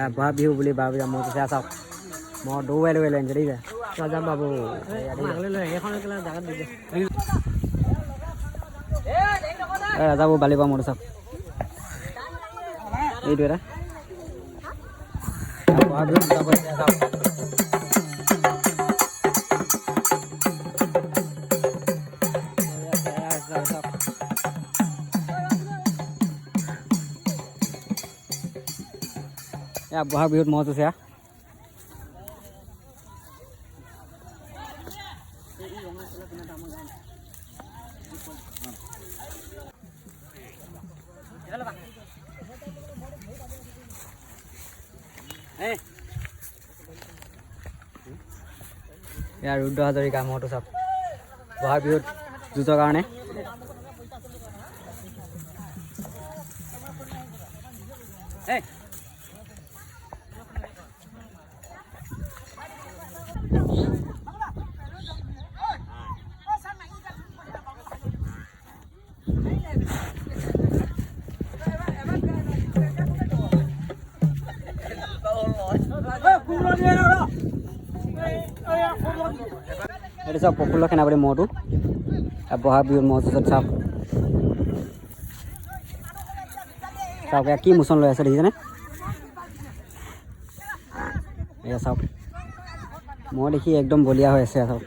বহাগ বিহু বুলি বাৰ বজা মহটো চাই চাওক মই দৌৰাই লৈ আনিছে দেখিছে যাম বাবু ৰাজাবোৰ বালি পৰা মহটো চাওক এইটো এটা বহাগ বিহু চাওক বহাগ বিহুত মহ যুঁছে ৰুদ্ৰ হাজৰিকা মহটো চাওক বহাগ বিহুত যুঁজৰ কাৰণে এইটো চাওক প্ৰফুল্ল সেনাপতি মহটো বহাগ বিহুত মহ যুঁজত চাওক চাওক কি মোচন লৈ আছে দেখিছেনে এয়া চাওক মহ দেখি একদম বলিয়া হৈ আছে চাওক